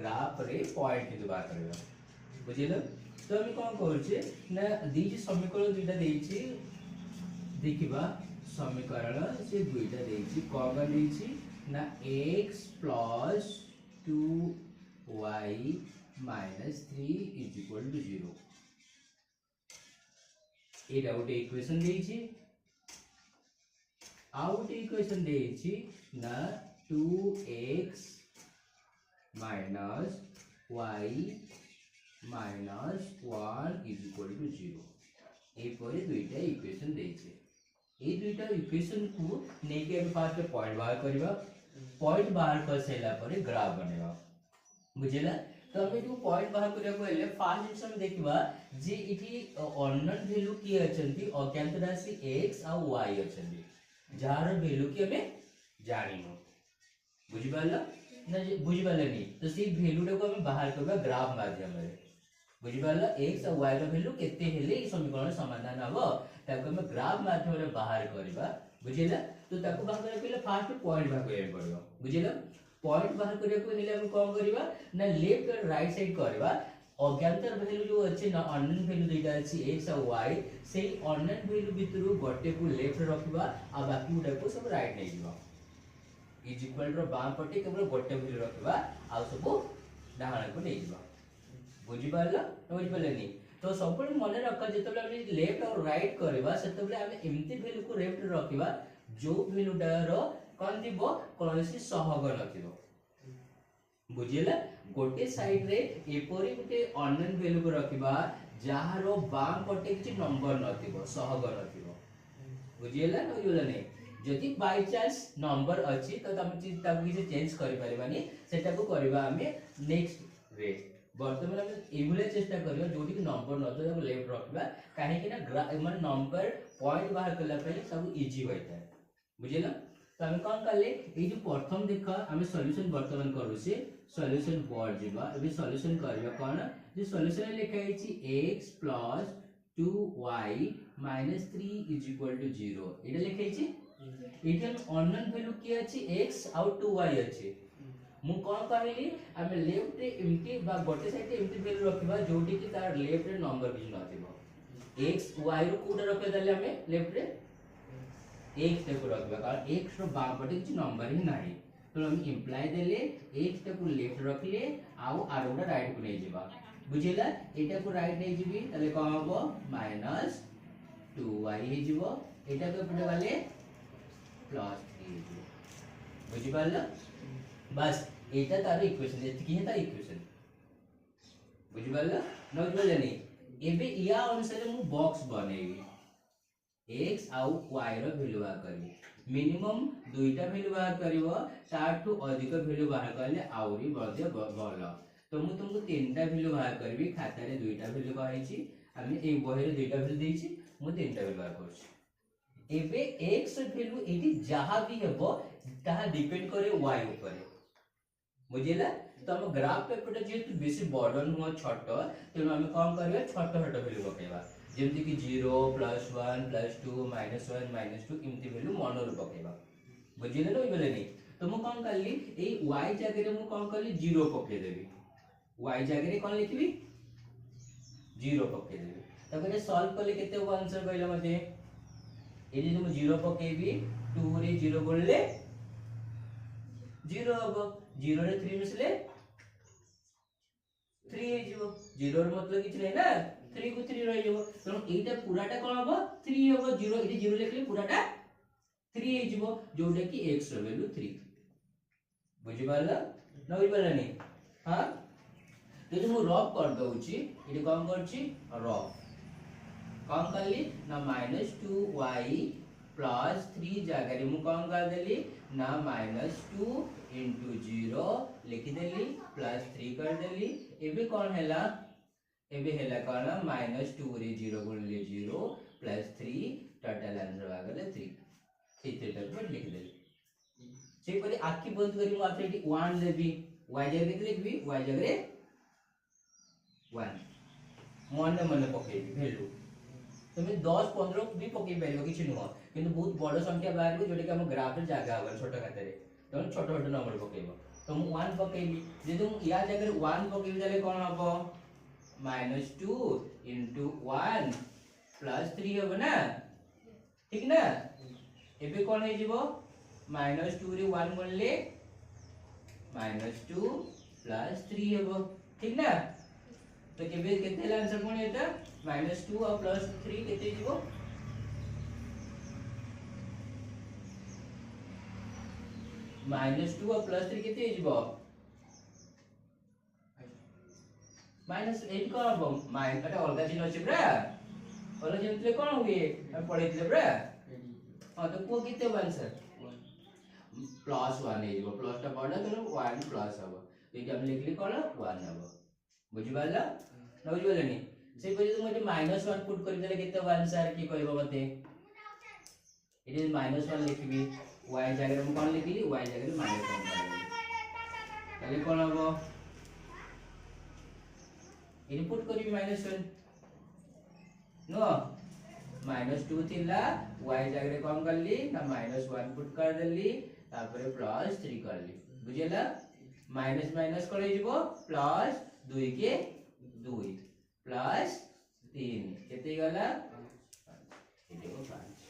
Graph रे point किंतु बाहर करबा बुझिलो। तो हम कोन करछे ना दीजी समीकरण दुईटा देइछि देखिबा समीकरण से दुईटा देइछि कोन देइछि ना x plus 2y minus 3 is equal to 0 एटा गोटे इक्वेशन देइछि आउट इक्वेशन देइछि ना 2x minus y minus 1 is equal to 0 एपरि दुईटा इक्वेशन देइछि ए दुईटा इक्वेशन को नेके हम फास्ट पॉइंट बाहर करबा पॉइंट बाहर कर सेला परे ग्राफ बनेबा बुझिला। तो हम जो पॉइंट बाहर करिया को हेले फास्ट हम देखबा जे इठी अननोन वैल्यू की अछंती अज्ञात राशि x आ y अछंती जार वैल्यू की हमें जानिनो बुझिबाला ना बुझिबाला नहीं तो सी वैल्यू को हमें बाहर करबा ग्राफ माध्यम रे बुझिबाला x और y रो वैल्यू केते हेले ई समीकरण समाधान हबो ताको हम ग्राफ माध्यम रे बाहर करबा बुझिला। तो ताको बाहर करे पहले फास्ट पॉइंट बाहर करे पड़ो बुझिला। पॉइंट बाहर करे को हेले हम कोन करबा ना लेफ्ट और राइट साइड करबा अज्ञात वैल्यू जो अछि ना अननोन वैल्यू दुईटा अछि x और y सेही अननोन वैल्यू भितरु गोटे को लेफ्ट रखबा आ बाकी गुडा को सब राइट नै दिबा इज इक्वल टू बाम पटे केवल गोटे वैल्यू रखबा आ सब डाहाण को नै दिबा बुझिबाला बुझि पालेनी। तो सब मन रखा जेतबे हम लेफ्ट और राइट करबा सेतबे हम एम्ति वैल्यू को लेफ्ट रखबा जो वैल्यू डारो कोन दिबो कोनसी सहग नथिबो बुझिला। गोटे साइड रे एपरी गोटे अननोन वैल्यू को रखबा जहारो बाम पटे किछि नंबर नथिबो सहग नथिबो बुझिला न बुझिला नै जदि बाय चांस नंबर अछि तो हम ताको किछि चेंज करि परिबानी सेटा को करबा हमें नेक्स्ट रे वर्तमान हम एभले चेष्टा करियो जोटी कि नंबर न तो ताको लेफ्ट रखबा काहे कि ना मन नंबर पॉइंट बाहर करला पहिले सब इजी होइता बुझिला। तो हम कोन करले ए जो प्रथम देखा हम सॉल्यूशन वर्तमान करू से सॉल्यूशन बोर्ड जिबा एबे सॉल्यूशन करबा कोन जे सॉल्यूशन लिखा हिची x plus 2y minus 3 is equal to 0 एटा लिखा हिची एटा अननोन वैल्यू की अछि x और 2y अछि मु कोन कहली हम लेफ्ट रे एम्टी बा गोटे साइड एम्टी वैल्यू रखबा जोटी कि तार लेफ्ट रे नंबर भी नथिबो x y रो कोड रखे दले हमें लेफ्ट रे x टे को रखबा कारण x रो बाम पटे किछ नंबर ही नाही तो हम इंप्लाई देले x टे को लेफ्ट रखले आउ आरोडा राइट को नै जेबा बुझिला। एटा को राइट नै जिबी तले कोन हबो माइनस 2y हे जिवो एटा को पटे वाले प्लस 3 हे जिवो बुझि पाला बस एटा तार इक्वेशन एति है तार इक्वेशन बुझि पाला न बुझि पाला नै एबे या अनुसार मु बॉक्स बनेबी x आउ y रो वैल्यू बाहर करबी मिनिमम दुईटा वैल्यू बाहर करबो तारठू अधिक वैल्यू बाहर करले आउरी बढे भलो। तो मु तुमको तीनटा वैल्यू बाहर करबी खाता रे दुईटा वैल्यू कहैछि हम ए बही रे दुईटा वैल्यू देछि मु तीनटा वैल्यू बाहर करछि एबे x वैल्यू एटी जहां भी हेबो ताहा डिपेंड करे y ऊपर बुझिला। तो हम ग्राफ पेपर जेतु बेसी बर्डन हो छोट तेनु हम कोन करबे छोट छोट वैल्यू पकेबा जेमति कि 0 +1 +2 -1 -2 इमति वैल्यू मन रो पकेबा बुझिले न बोले नै। तो मु कोन करली ए y जगह रे मु कोन करली 0 पके देबी y जगह रे कोन लिखबी 0 पके देबी तबे सॉल्व करले केते हो आंसर कहला मते ए जे मु 0 पकेबी 2 रे 0 बोलले 0 हबो 0 रे 3 मिसले 3 हे जिवो 0 रे मतलब किछ नै ना 3 को 3 रहि जिवो तो एटा पूराटा कोन हबो 3 हबो 0 एटी 0 लिखले पूराटा 3 हे जिवो जोडे कि x रो वैल्यू 3 बुझि पाला न बुझि पाला नै हां तो मु रफ कर दउची एटी कोन करची रफ कोन करली ना -2y प्लस 3 जगह रे मु कोन कर देली ना -2 into 0 लिखि देली प्लस 3 कर देली एबे कोन हैला एबे हैला कोन -2 रे 0 गुणले 0 प्लस 3 टोटल आंसर आ गेले 3 इते तक लिखि देली से परे आखी बंद करी मु आथे 1 देबी y जगह के लिखबी y जगह रे 1 मन पकेबी वैल्यू तुम 10 15 भी पके पाइबो किछ नुह किंतु बहुत बड़ संख्या बाहर को जोटे कि हम ग्राफ रे जागा होगा छोट खाते रे तो छोट छोट नंबर पकेबो तो मु 1 पकेली जदि मु या जगह 1 पकेबी ताले कोन हबो -2 into 1 plus 3 हबो ना ठीक ना एबे कोन हे जिवो -2 रे 1 गुणले -2 plus 3 हबो ठीक ना तो केबे केते ला आंसर कोन एटा -2 और +3 केते जिवो -2 और +3 केते जिवो -8 कोन हबो माइन एटा अलगा चिन्ह अछि ब्रा अलगा चिन्ह कोन हुए हम पढितले ब्रा हां तो को केते आंसर +1 हे जिवो प्लस टा बडा तो 1 प्लस हबो एटा हम लिखली कोन 1 हबो बुझि पाला न बुझि पालनी से पहिले तुम एटा -1 पुट करि देले केते आंसर की कहबो मते इट इज -1 लिखबी y जगह में कोन लिखली y जगह में -1 ताले कोन हबो इनपुट करी -1 नो -2 थिला y जगह कोन करली ना -1 पुट कर देली तापर +3 करली बुझेला माइनस माइनस कर जिवो +2 के 2 +3 केते गला एतो 5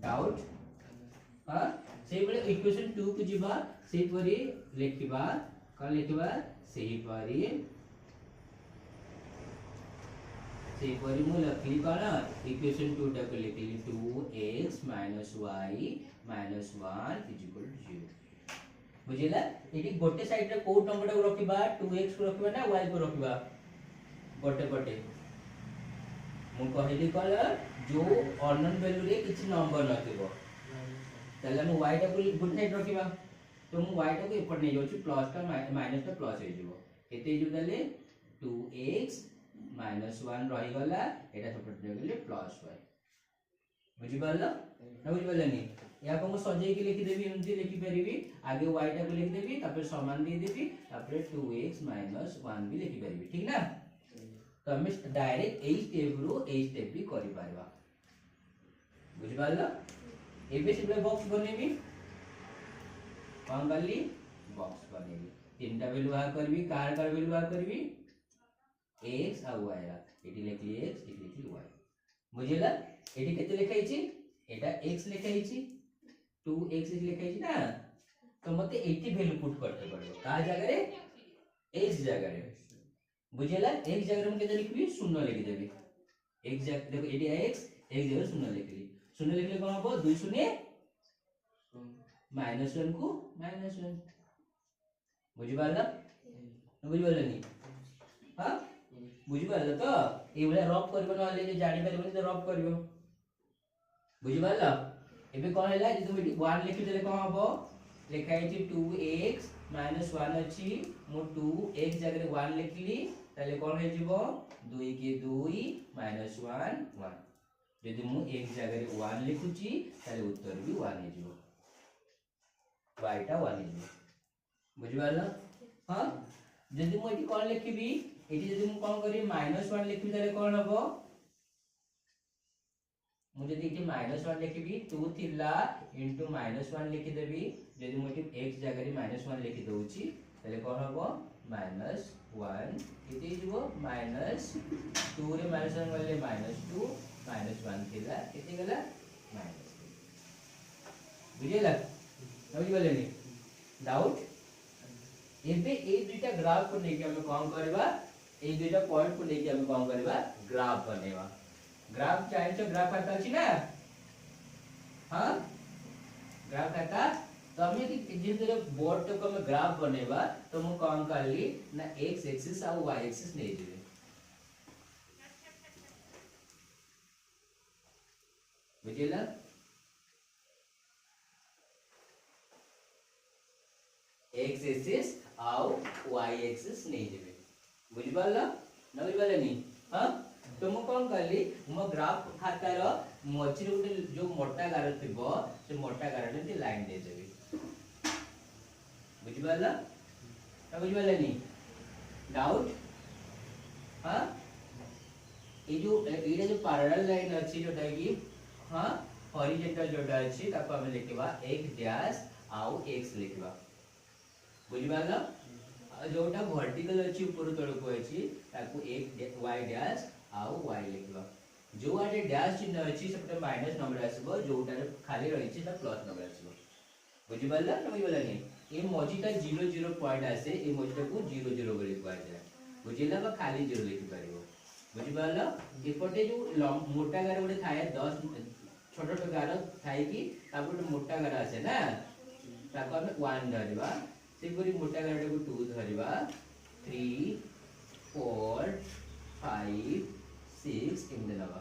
डाउट हां सेही परे इक्वेशन 2 को जिबा सेही परे लिखिबा का लिखिबा सेही परे मु लखली कोन इक्वेशन 2 टा को लिखली 2x - y - 1 = 0 बुझिला एटी गोटे साइड रे को नंबर को रखिबा 2x को रखिबा ना y को रखिबा गोटे गोटे मु कहली कल जो अननोन वैल्यू रे किछि नंबर नथिबो तले मु y टा को गुड साइड रखिबा तो मु y टा को ऊपर नै जाउची प्लस का माइनस टा प्लस हे जिवो केते जु तले 2x - 1 रहि गला एटा सपोर्ट देले +y बुझि पारला ना बुझि पारलानी या को सजाई के लिखि देबी एमती लिखि परिबी आगे y टा को लिखि देबी तापर समान दे देबी तापर 2x - 1 भी लिखि परिबी ठीक ना तो हम डायरेक्ट ए स्टेप रो ए स्टेप भी करि पारबा बुझि पारला एबे से बॉक्स बनेबी कोन गली बॉक्स बनेबी तीनटा वैल्यू आ करबी कार वैल्यू आ करबी x और y रा एटी लिखली x एटी लिखली y बुझिला एटी केते लिखाई छी एटा x लिखाई छी 2x लिखाई छी ना तो मते 80 वैल्यू पुट करते पड़ो का जगह रे x जगह रे बुझिला x जगह रे हम केते लिखबी 0 लिख देबी x जगह देखो एटी x जगह 0 लिखली 0 लिखले कोन हबो 2 0 -1 को -1 बुझि पारला बुझि पारलनी हां बुझि पारला तो ए बले रफ करबो नले जे जानि परबो तो रफ करबो बुझि पारला एबे कोन हैला जे तुम 1 लिखि देले कोन हबो लिखाई छी 2x - 1 अछि मु 2x जगह 1 लिखली ताले कोन हे जिवो 2 के 2 -1 1 यदि मु x जगह 1 लिखुची ताले उत्तर भी 1 हे जिवो y टा 1 हे जिवो बुझि पारला हां यदि मु एटी कोन लिखिबी एटी यदि मु कोन करी -1 लिखबी ताले कोन हबो मुझे देखिए -1 लिखबी 2 थिला इनटू -1 लिखि देबी यदि मु एटी x जगह रे -1 लिखि दउची तले कोन हबो -1 केते जिवो -2 रे -1 गले -2 -1 थिला केते गला -3 बुझिला बुझि गलेनी डाउट एबे ए दुईटा ग्राफ को लेके हम काम करबा ए दुईटा पॉइंट को लेके हम काम करबा ग्राफ बनेवा ग्राफ चाहिए तो ग्राफ आता अछि ना हां ग्राफ आता तो हम यदि जे तरह बोर्ड तो हम ग्राफ बनेबा तो हम काम करली ना x एक्सिस और y एक्सिस नै जेबे बुझिला x एक्सिस और y एक्सिस नै जेबे बुझि पारला न बुझि पारलनी हां तो मु कोन करली मो ग्राफ खातार मझी गोटे जो मोटा गार थिबो से मोटा गार ने लाइन दे देबी बुझि पारला ना बुझि पारलनी डाउट हां ए जो पैरेलल लाइन अछि जोटा कि हां हॉरिजॉन्टल जोटा अछि ताको हम लिखबा x डैश आउ x लिखबा बुझि पाला जोटा वर्टिकल अछि ऊपर तळ को अछि ताको एक y डैश आउ y लिखबा जो आटे डैश चिन्ह अछि सेटा माइनस नंबर आसीबो जोटा खाली रहि छि ता प्लस नंबर आसीबो बुझि पाला न बुझि पाला नि ए मजिटा 0 0 पॉइंट आसे ए मजिटा को 0 0 बोली कुआ जाय बुझिला बा खाली 0 लिखि पारिबो बुझि पाला एपटे जो मोटा गार गोटे थाए 10 छोट छोट गार थाए कि तापर मोटा गार आसे ना ताको हम 1 धरिबा सेपरि मोटा गार को 2 धरिबा 3 4 5 6 एमदे नबा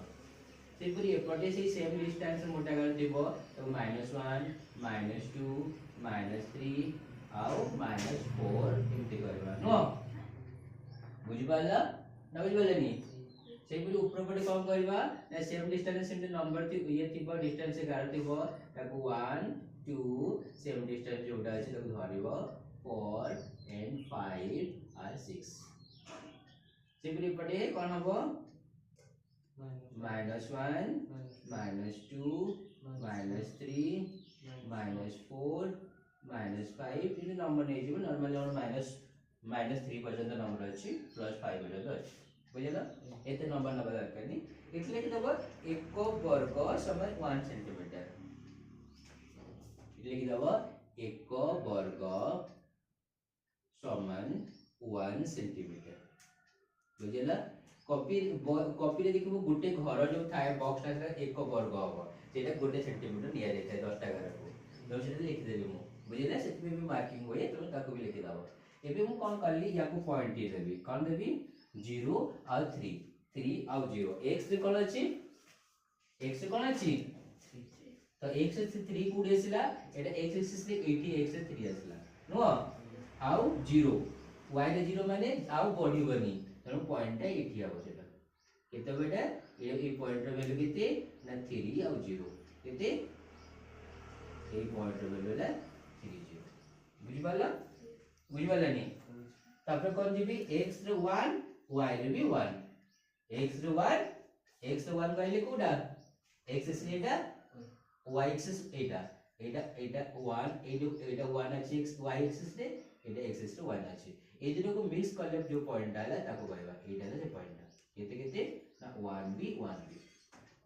सेपरि एपटे से सेम डिस्टेंस मोटा गार दिबो तो -1 -2 -3 आउ -4 एमदे करबा नो बुझि पाला न बुझि पाले नि सेपरि ऊपर पटे कोन करबा ना सेम डिस्टेंस सेम नंबर थि ये थिबो डिस्टेंस से गार दिबो ताको 1 2 सेम डिस्टेंस जोटा अछि ताको धरिबो 4 and 5 are 6 सेपरि पटे कोन हबो -1 -2 -3 -4 -5 इन नंबर नै जिवो नॉर्मली हम -3 पर्यंत नंबर अछि +5 पर्यंत अछि बुझिला एते नंबर नबा दरकार नि एतले कि दबो 1 वर्ग समय 1 सेंटीमीटर एतले कि दबो 1 वर्ग समान 1 सेंटीमीटर बुझिला कॉपी रे देखिबो गुटे घर जो थाए बॉक्स ता 1 वर्ग हबो सेटा गुटे सेंटीमीटर निया जाय थाए 10 टा घर को तो सेटा लिखि देबी मु बुझिला सेति भी मार्किंग होय तो ताको भी लिखि दाबो एबे मु कोन करली याको पॉइंट दे देबी कोन देबी 0 और 3 और 0 x रे कोन अछि x रे कोन अछि तो x से 3 कुड एसिला एटा x एक्सिस रे 80 x से 3 आसिला नो आउ 0 y रे 0 माने आउ बॉडी बनी तनो पॉइंट है एठी आबो सेटा केते बेटा ए पॉइंट रे वैल्यू केते ना 3 और 0 केते ए पॉइंट रे वैल्यू ला 3 0 बुझि पाला नि तापर कोन दिबी x रे 1 y रे भी 1 x रे 1 कहले कोडा x से एटा y एक्सिस एटा 1 एटा 1 अछि x y एक्सिस रे एटा x एक्सिस रे 1 अछि ए दिनो को मिक्स करले जो पॉइंट आला ताको कहबा एटा रे पॉइंट केते केते ना 1 भी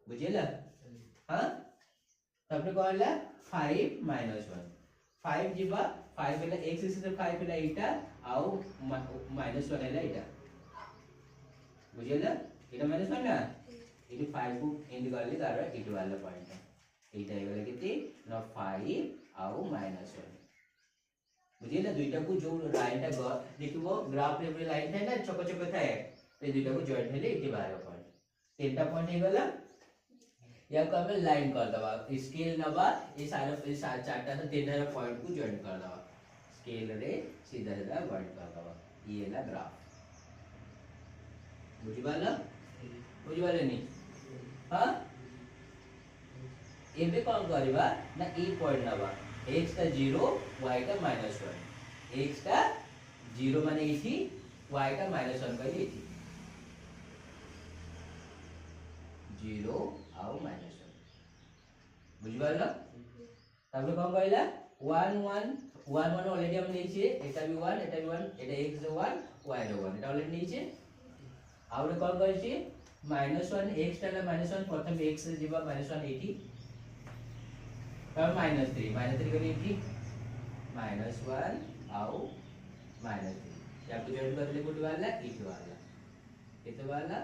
बुझिला हां तापर कहला 5 -1 5 जिबा 5 बेला x एक्सिस रे 5 बेला एटा आउ -1 एला एटा बुझिला एटा -1 ना एटी 5 को एंड करले तार एटी वाला पॉइंट एटा एगला केते ना 5 आउ -1 बुझिला दुईटा को जो लाइन ता देखिबो ग्राफ रे लाइन था ना छोक छोक थाए ते दुईटा को जॉइंट हेले एटी बारे पॉइंट तीनटा पॉइंट हे गला या को हमें लाइन कर दबा स्केल नबा ए सारा चारटा से तीनटा पॉइंट को जॉइंट कर दबा स्केल रे सीधा सीधा जॉइंट कर दबा ये ला ग्राफ बुझिबाले नि हां एबे कोन करबा ना ए पॉइंट नबा x का 0 y का -1 x का 0 माने एठी y का -1 कहली एठी 0 आउ -1 बुझिबाला तबे कोन कहला 1 1 ऑलरेडी हम लेछे एटा भी 1 एटा x रे 1 y रे 1 एटा ऑलरेडी लेछे आउरे कोन करछि -1 x टाला -1 प्रथम x रे जिबा -1 एठी तब -3 करी एठी -1 आउ -3 या तो जॉइन कर ले गुड वाला इट वाला केते वाला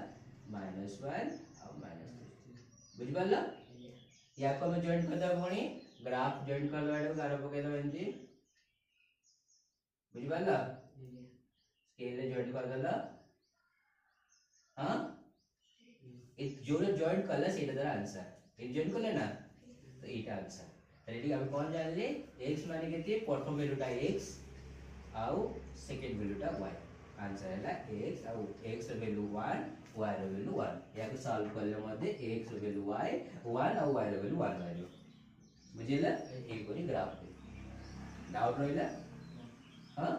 -1 आउ -3 बुझिबाला या को हम जॉइन कर दब भणी ग्राफ जॉइन कर दबाडो गारो पके दब एंती बुझिबाला स्केल रे जॉइन कर दला हां ए जोरे जॉइन करला सेटा दर आंसर ए जॉइन करले ना तो एटा आंसर रेडी हम कौन जान ले x माने केते प्रथम वैल्यूटा x आउ सेकंड वैल्यूटा y आंसर हैला x आउ x रे वैल्यू 1 y रे वैल्यू 1 या को सॉल्व करले मध्ये x रे वैल्यू y 1 आउ y रे वैल्यू 1 वैल्यू बुझिला ए कोनी ग्राफ पे डाउट रहिला हां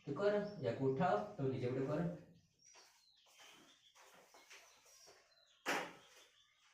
तो कर या को उठाओ तो नीचे उठे कर